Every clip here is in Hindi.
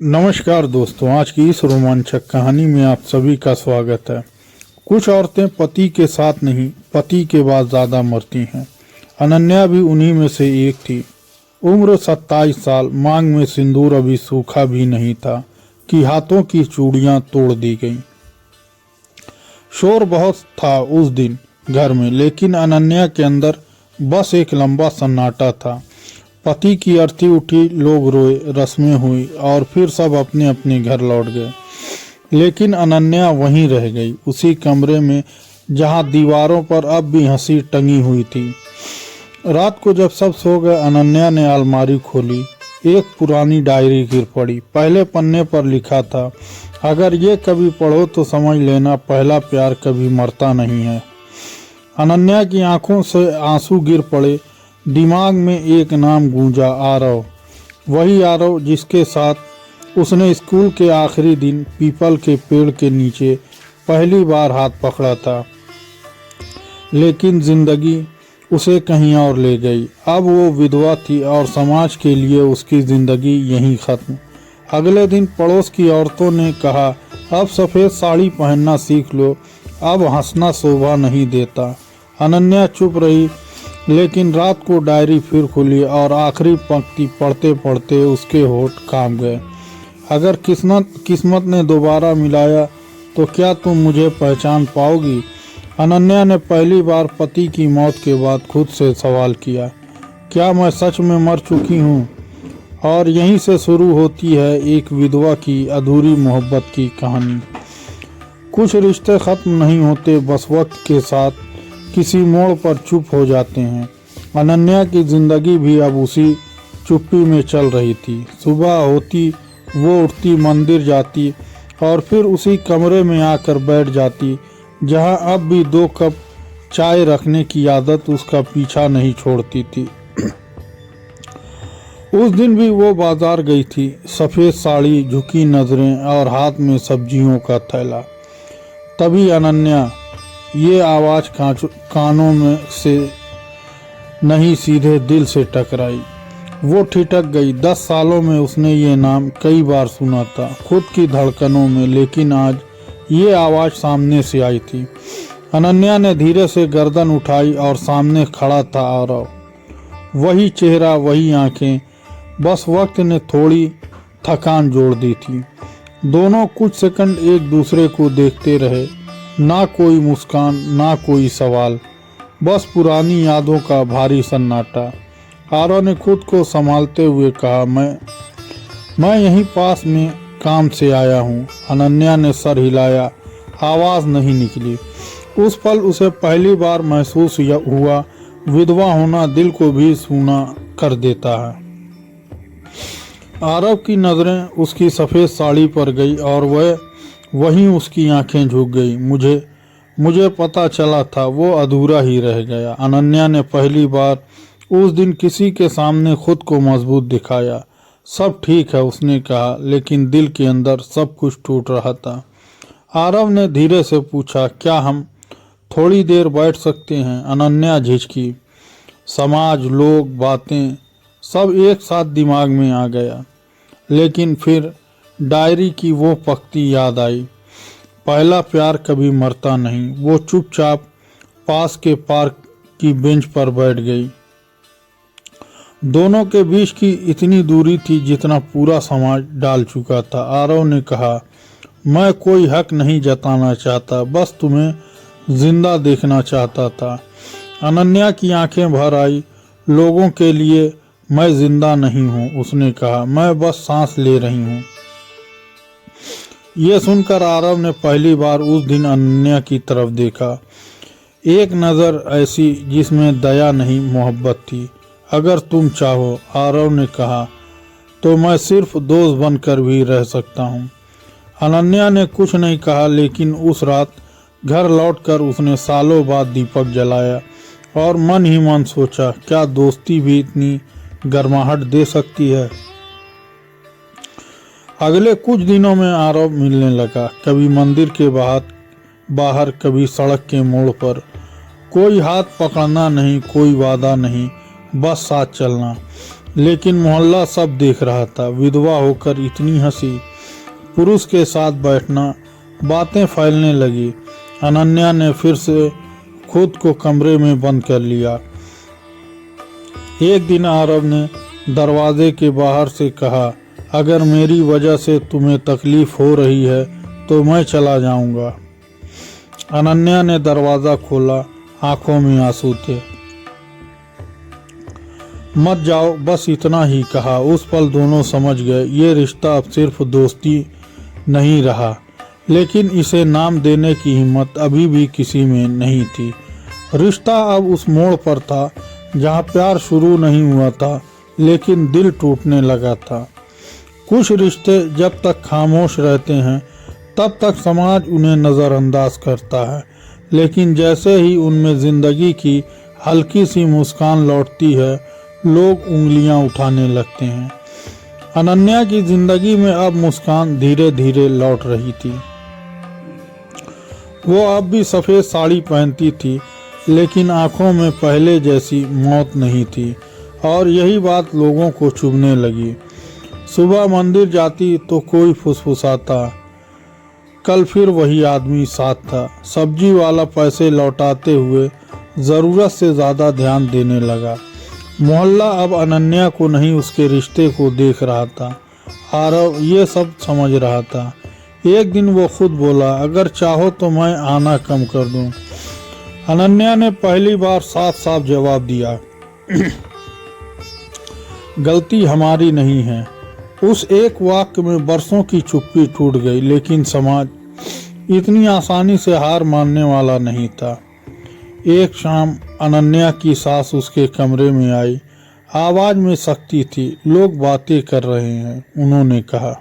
नमस्कार दोस्तों, आज की इस रोमांचक कहानी में आप सभी का स्वागत है। कुछ औरतें पति के साथ नहीं, पति के बाद ज्यादा मरती हैं। अनन्या भी उन्हीं में से एक थी। उम्र 27 साल, मांग में सिंदूर अभी सूखा भी नहीं था कि हाथों की चूड़ियां तोड़ दी गईं। शोर बहुत था उस दिन घर में, लेकिन अनन्या के अंदर बस एक लंबा सन्नाटा था। पति की अर्थी उठी, लोग रोए, रस्में हुई और फिर सब अपने अपने घर लौट गए। लेकिन अनन्या वहीं रह गई, उसी कमरे में जहां दीवारों पर अब भी हंसी टंगी हुई थी। रात को जब सब सो गए, अनन्या ने अलमारी खोली। एक पुरानी डायरी गिर पड़ी। पहले पन्ने पर लिखा था, अगर ये कभी पढ़ो तो समझ लेना पहला प्यार कभी मरता नहीं है। अनन्या की आंखों से आंसू गिर पड़े। दिमाग में एक नाम गूंजा, आरव। वही आरव जिसके साथ उसने स्कूल के आखिरी दिन पीपल के पेड़ के नीचे पहली बार हाथ पकड़ा था। लेकिन जिंदगी उसे कहीं और ले गई। अब वो विधवा थी और समाज के लिए उसकी जिंदगी यहीं खत्म। अगले दिन पड़ोस की औरतों ने कहा, अब सफ़ेद साड़ी पहनना सीख लो, अब हंसना शोभा नहीं देता। अनन्या चुप रही, लेकिन रात को डायरी फिर खुली और आखिरी पंक्ति पढ़ते पढ़ते उसके होठ कांप गए। अगर किस्मत ने दोबारा मिलाया तो क्या तुम मुझे पहचान पाओगी? अनन्या ने पहली बार पति की मौत के बाद खुद से सवाल किया, क्या मैं सच में मर चुकी हूँ? और यहीं से शुरू होती है एक विधवा की अधूरी मोहब्बत की कहानी। कुछ रिश्ते खत्म नहीं होते, बस वक्त के साथ किसी मोड़ पर चुप हो जाते हैं। अनन्या की जिंदगी भी अब उसी चुप्पी में चल रही थी। सुबह होती वो उठती, मंदिर जाती और फिर उसी कमरे में आकर बैठ जाती जहां अब भी 2 कप चाय रखने की आदत उसका पीछा नहीं छोड़ती थी। उस दिन भी वो बाजार गई थी, सफ़ेद साड़ी, झुकी नजरें और हाथ में सब्जियों का थैला। तभी अनन्या ये आवाज़ कानों में से नहीं सीधे दिल से टकराई। वो ठिठक गई। 10 सालों में उसने ये नाम कई बार सुना था खुद की धड़कनों में, लेकिन आज ये आवाज़ सामने से आई थी। अनन्या ने धीरे से गर्दन उठाई और सामने खड़ा था आरव। वही चेहरा, वही आंखें, बस वक्त ने थोड़ी थकान जोड़ दी थी। दोनों कुछ सेकंड एक दूसरे को देखते रहे। ना कोई मुस्कान, ना कोई सवाल, बस पुरानी यादों का भारी सन्नाटा। आरव ने खुद को संभालते हुए कहा, मैं यहीं पास में काम से आया हूँ। अनन्या ने सर हिलाया, आवाज़ नहीं निकली। उस पल उसे पहली बार महसूस हुआ, विधवा होना दिल को भी सूना कर देता है। आरव की नज़रें उसकी सफ़ेद साड़ी पर गई और वहीं उसकी आंखें झुक गई। मुझे पता चला था वो अधूरा ही रह गया। अनन्या ने पहली बार उस दिन किसी के सामने खुद को मजबूत दिखाया। सब ठीक है उसने कहा, लेकिन दिल के अंदर सब कुछ टूट रहा था। आरव ने धीरे से पूछा, क्या हम थोड़ी देर बैठ सकते हैं? अनन्या झिझकी। समाज, लोग, बातें सब एक साथ दिमाग में आ गया। लेकिन फिर डायरी की वो पंक्ति याद आई, पहला प्यार कभी मरता नहीं। वो चुपचाप पास के पार्क की बेंच पर बैठ गई। दोनों के बीच की इतनी दूरी थी जितना पूरा समाज डाल चुका था। आरव ने कहा, मैं कोई हक नहीं जताना चाहता, बस तुम्हें जिंदा देखना चाहता था। अनन्या की आंखें भर आई। लोगों के लिए मैं जिंदा नहीं हूँ, उसने कहा, मैं बस सांस ले रही हूँ। ये सुनकर आरव ने पहली बार उस दिन अनन्या की तरफ देखा। एक नज़र ऐसी जिसमें दया नहीं, मोहब्बत थी। अगर तुम चाहो, आरव ने कहा, तो मैं सिर्फ दोस्त बनकर भी रह सकता हूँ। अनन्या ने कुछ नहीं कहा, लेकिन उस रात घर लौटकर उसने सालों बाद दीपक जलाया और मन ही मन सोचा, क्या दोस्ती भी इतनी गर्माहट दे सकती है? अगले कुछ दिनों में आरव मिलने लगा, कभी मंदिर के बाहर, कभी सड़क के मोड़ पर। कोई हाथ पकड़ना नहीं, कोई वादा नहीं, बस साथ चलना। लेकिन मोहल्ला सब देख रहा था। विधवा होकर इतनी हंसी, पुरुष के साथ बैठना, बातें फैलने लगी। अनन्या ने फिर से खुद को कमरे में बंद कर लिया। एक दिन आरव ने दरवाजे के बाहर से कहा, अगर मेरी वजह से तुम्हें तकलीफ हो रही है तो मैं चला जाऊंगा। अनन्या ने दरवाजा खोला, आंखों में आंसू थे। मत जाओ, बस इतना ही कहा। उस पल दोनों समझ गए ये रिश्ता अब सिर्फ दोस्ती नहीं रहा, लेकिन इसे नाम देने की हिम्मत अभी भी किसी में नहीं थी। रिश्ता अब उस मोड़ पर था जहां प्यार शुरू नहीं हुआ था, लेकिन दिल टूटने लगा था। कुछ रिश्ते जब तक खामोश रहते हैं तब तक समाज उन्हें नज़रअंदाज करता है, लेकिन जैसे ही उनमें ज़िंदगी की हल्की सी मुस्कान लौटती है, लोग उंगलियां उठाने लगते हैं। अनन्या की जिंदगी में अब मुस्कान धीरे धीरे लौट रही थी। वो अब भी सफ़ेद साड़ी पहनती थी, लेकिन आंखों में पहले जैसी मौत नहीं थी, और यही बात लोगों को चुभने लगी। सुबह मंदिर जाती तो कोई फुसफुसाता, कल फिर वही आदमी साथ था। सब्जी वाला पैसे लौटाते हुए ज़रूरत से ज़्यादा ध्यान देने लगा। मोहल्ला अब अनन्या को नहीं, उसके रिश्ते को देख रहा था। आरव ये सब समझ रहा था। एक दिन वो खुद बोला, अगर चाहो तो मैं आना कम कर दूं। अनन्या ने पहली बार साफ साफ जवाब दिया, गलती हमारी नहीं है। उस एक वाक्य में बरसों की चुप्पी टूट गई, लेकिन समाज इतनी आसानी से हार मानने वाला नहीं था। एक शाम अनन्या की सास उसके कमरे में आई। आवाज में सख्ती थी। लोग बातें कर रहे हैं, उन्होंने कहा।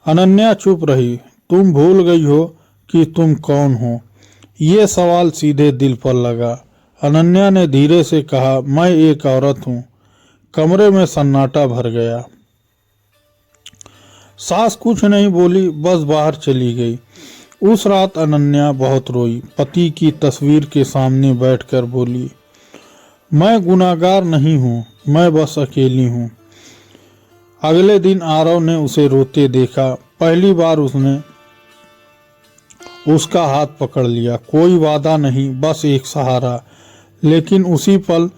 अनन्या चुप रही। तुम भूल गई हो कि तुम कौन हो? ये सवाल सीधे दिल पर लगा। अनन्या ने धीरे से कहा, मैं एक औरत हूँ। कमरे में सन्नाटा भर गया। सास कुछ नहीं बोली, बस बाहर चली गई। उस रात अनन्या बहुत रोई। पति की तस्वीर के सामने बैठकर बोली, मैं गुनाहगार नहीं हूँ, मैं बस अकेली हूँ। अगले दिन आरव ने उसे रोते देखा। पहली बार उसने उसका हाथ पकड़ लिया। कोई वादा नहीं, बस एक सहारा। लेकिन उसी पल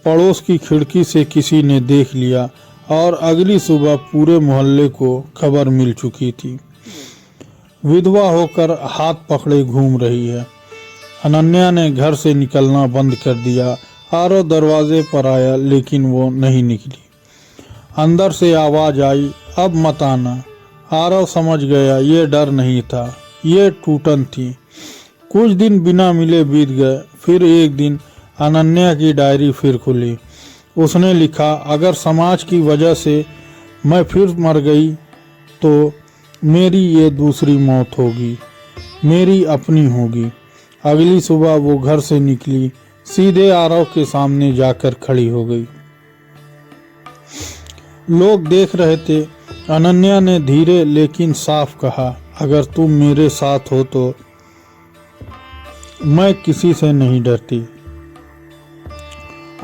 पड़ोस की खिड़की से किसी ने देख लिया और अगली सुबह पूरे मोहल्ले को खबर मिल चुकी थी। विधवा होकर हाथ पकड़े घूम रही है। अनन्या ने घर से निकलना बंद कर दिया। आरव दरवाजे पर आया, लेकिन वो नहीं निकली। अंदर से आवाज आई, अब मत आना। आरव समझ गया ये डर नहीं था, ये टूटन थी। कुछ दिन बिना मिले बीत गए। फिर एक दिन अनन्या की डायरी फिर खुली। उसने लिखा, अगर समाज की वजह से मैं फिर मर गई तो मेरी ये दूसरी मौत होगी, मेरी अपनी होगी। अगली सुबह वो घर से निकली, सीधे आरव के सामने जाकर खड़ी हो गई। लोग देख रहे थे। अनन्या ने धीरे लेकिन साफ कहा, अगर तुम मेरे साथ हो तो मैं किसी से नहीं डरती।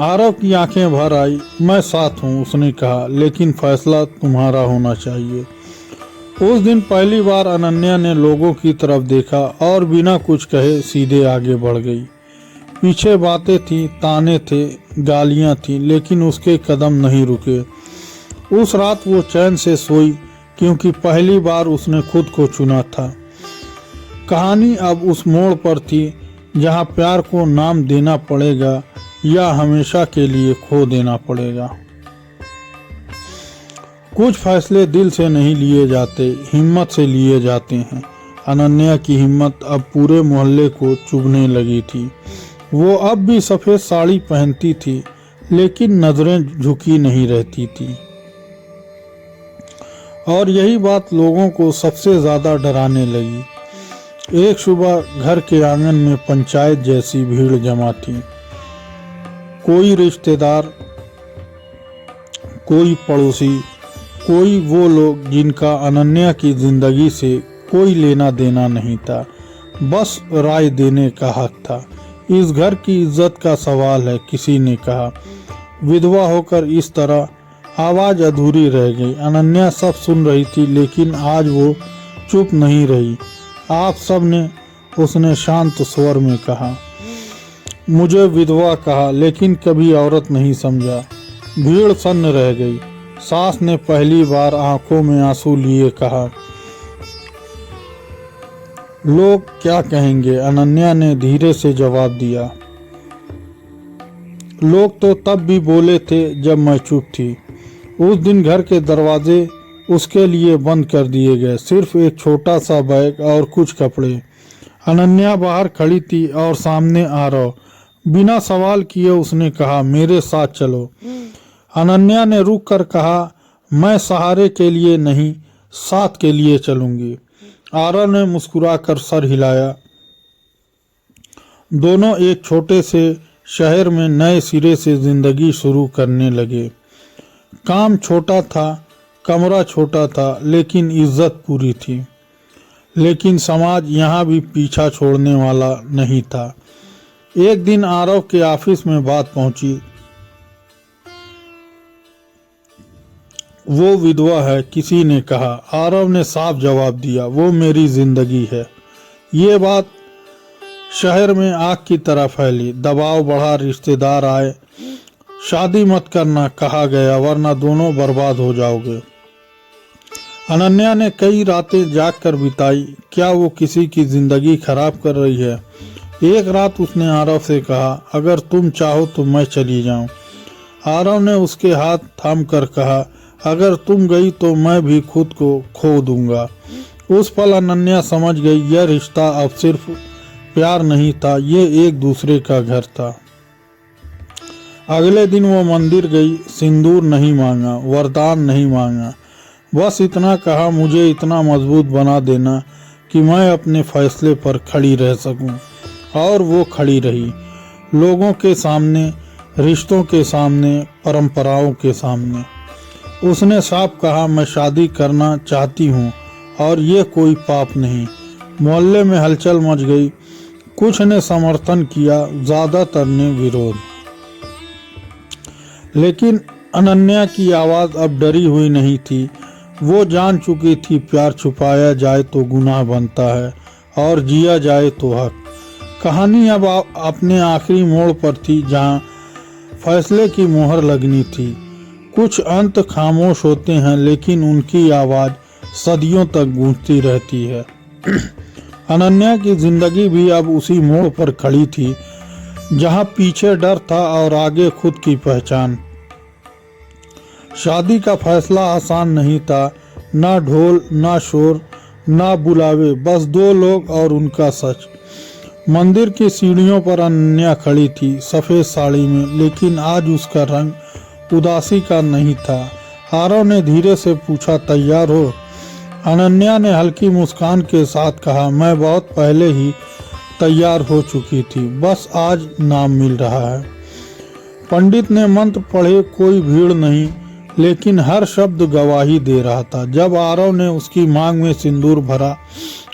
आरव की आंखें भर आई। मैं साथ हूँ, उसने कहा, लेकिन फैसला तुम्हारा होना चाहिए। उस दिन पहली बार अनन्या ने लोगों की तरफ देखा और बिना कुछ कहे सीधे आगे बढ़ गई। पीछे बातें थी, ताने थे, गालियां थी, लेकिन उसके कदम नहीं रुके। उस रात वो चैन से सोई, क्योंकि पहली बार उसने खुद को चुना था। कहानी अब उस मोड़ पर थी जहां प्यार को नाम देना पड़ेगा या हमेशा के लिए खो देना पड़ेगा। कुछ फैसले दिल से नहीं लिए जाते, हिम्मत से लिए जाते हैं। अनन्या की हिम्मत अब पूरे मोहल्ले को चुभने लगी थी। वो अब भी सफ़ेद साड़ी पहनती थी, लेकिन नजरें झुकी नहीं रहती थी। और यही बात लोगों को सबसे ज़्यादा डराने लगी। एक सुबह घर के आंगन में पंचायत जैसी भीड़ जमा थी। कोई रिश्तेदार, कोई पड़ोसी, कोई वो लोग जिनका अनन्या की जिंदगी से कोई लेना देना नहीं था, बस राय देने का हक था। इस घर की इज्जत का सवाल है, किसी ने कहा। विधवा होकर इस तरह आवाज अधूरी रह गई। अनन्या सब सुन रही थी, लेकिन आज वो चुप नहीं रही। आप सब ने, उसने शांत स्वर में कहा। मुझे विधवा कहा, लेकिन कभी औरत नहीं समझा। भीड़ सन्न रह गई। सास ने पहली बार आंखों में आंसू लिए कहा, लोग क्या कहेंगे? अनन्या ने धीरे से जवाब दिया, लोग तो तब भी बोले थे जब मैं चुप थी। उस दिन घर के दरवाजे उसके लिए बंद कर दिए गए, सिर्फ एक छोटा सा बैग और कुछ कपड़े। अनन्या बाहर खड़ी थी और सामने आरव बिना सवाल किए उसने कहा, मेरे साथ चलो। अनन्या ने रुक कर कहा, मैं सहारे के लिए नहीं, साथ के लिए चलूंगी। आरव ने मुस्कुराकर सर हिलाया। दोनों एक छोटे से शहर में नए सिरे से जिंदगी शुरू करने लगे। काम छोटा था, कमरा छोटा था, लेकिन इज्जत पूरी थी। लेकिन समाज यहाँ भी पीछा छोड़ने वाला नहीं था। एक दिन आरव के ऑफिस में बात पहुंची, वो विधवा है, किसी ने कहा। आरव ने साफ जवाब दिया, वो मेरी जिंदगी है। ये बात शहर में आग की तरह फैली। दबाव बढ़ा, रिश्तेदार आए, शादी मत करना कहा गया, वरना दोनों बर्बाद हो जाओगे। अनन्या ने कई रातें जाग कर बिताई। क्या वो किसी की जिंदगी खराब कर रही है? एक रात उसने आरव से कहा, अगर तुम चाहो तो मैं चली जाऊं। आरव ने उसके हाथ थाम कर कहा, अगर तुम गई तो मैं भी खुद को खो दूंगा। उस पल अनन्या समझ गई, यह रिश्ता अब सिर्फ प्यार नहीं था, ये एक दूसरे का घर था। अगले दिन वो मंदिर गई। सिंदूर नहीं मांगा, वरदान नहीं मांगा, बस इतना कहा, मुझे इतना मजबूत बना देना कि मैं अपने फैसले पर खड़ी रह सकूं। और वो खड़ी रही, लोगों के सामने, रिश्तों के सामने, परंपराओं के सामने। उसने साफ कहा, मैं शादी करना चाहती हूँ और ये कोई पाप नहीं। मोहल्ले में हलचल मच गई। कुछ ने समर्थन किया, ज्यादातर ने विरोध। लेकिन अनन्या की आवाज अब डरी हुई नहीं थी। वो जान चुकी थी, प्यार छुपाया जाए तो गुनाह बनता है और जिया जाए तो हक। कहानी अब अपने आखिरी मोड़ पर थी, जहां फैसले की मोहर लगनी थी। कुछ अंत खामोश होते हैं, लेकिन उनकी आवाज सदियों तक गूंजती रहती है। अनन्या की जिंदगी भी अब उसी मोड़ पर खड़ी थी, जहां पीछे डर था और आगे खुद की पहचान। शादी का फैसला आसान नहीं था, ना ढोल, ना शोर, ना बुलावे, बस दो लोग और उनका सच। मंदिर की सीढ़ियों पर अनन्या खड़ी थी, सफेद साड़ी में, लेकिन आज उसका रंग उदासी का नहीं था। आरव ने धीरे से पूछा, तैयार हो? अनन्या ने हल्की मुस्कान के साथ कहा, मैं बहुत पहले ही तैयार हो चुकी थी, बस आज नाम मिल रहा है। पंडित ने मंत्र पढ़े, कोई भीड़ नहीं, लेकिन हर शब्द गवाही दे रहा था। जब आरव ने उसकी मांग में सिंदूर भरा,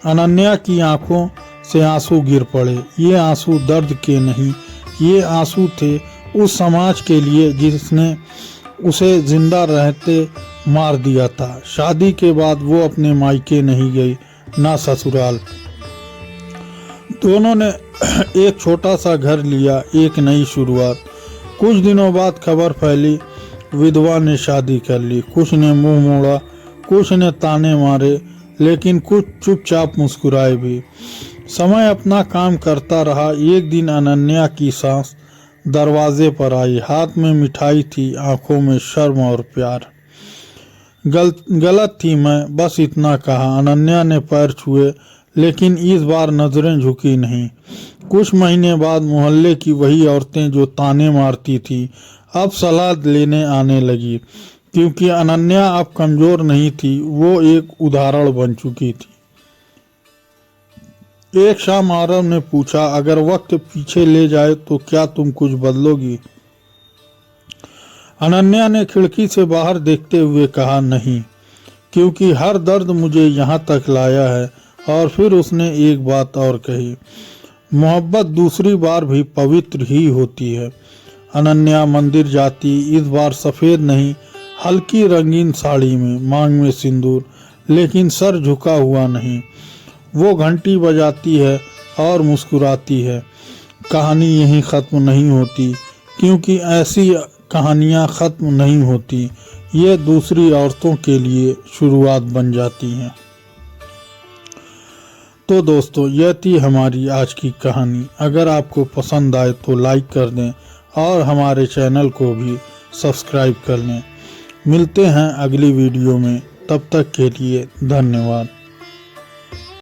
अनन्या की आंखों से आंसू गिर पड़े। ये आंसू दर्द के नहीं, ये आंसू थे उस समाज के लिए जिसने उसे जिंदा रहते मार दिया था। शादी के बाद वो अपने मायके नहीं गई, ना ससुराल। दोनों ने एक छोटा सा घर लिया, एक नई शुरुआत। कुछ दिनों बाद खबर फैली, विधवा ने शादी कर ली। कुछ ने मुंह मोड़ा, कुछ ने ताने मारे, लेकिन कुछ चुपचाप मुस्कुराए भी। समय अपना काम करता रहा। एक दिन अनन्या की सांस दरवाजे पर आई, हाथ में मिठाई थी, आंखों में शर्म और प्यार। गलत थी मैं, बस इतना कहा। अनन्या ने पैर छुए, लेकिन इस बार नजरें झुकी नहीं। कुछ महीने बाद मोहल्ले की वही औरतें जो ताने मारती थी, अब सलाह लेने आने लगी, क्योंकि अनन्या अब कमजोर नहीं थी, वो एक उदाहरण बन चुकी थी। एक शाम आरव ने पूछा, अगर वक्त पीछे ले जाए तो क्या तुम कुछ बदलोगी? अनन्या ने खिड़की से बाहर देखते हुए कहा, नहीं, क्योंकि हर दर्द मुझे यहाँ तक लाया है। और फिर उसने एक बात और कही, मोहब्बत दूसरी बार भी पवित्र ही होती है। अनन्या मंदिर जाती, इस बार सफ़ेद नहीं, हल्की रंगीन साड़ी में, मांग में सिंदूर, लेकिन सर झुका हुआ नहीं। वो घंटी बजाती है और मुस्कुराती है। कहानी यहीं ख़त्म नहीं होती, क्योंकि ऐसी कहानियाँ ख़त्म नहीं होती, ये दूसरी औरतों के लिए शुरुआत बन जाती हैं। तो दोस्तों, यह थी हमारी आज की कहानी। अगर आपको पसंद आए तो लाइक कर दें और हमारे चैनल को भी सब्सक्राइब कर लें। मिलते हैं अगली वीडियो में, तब तक के लिए धन्यवाद।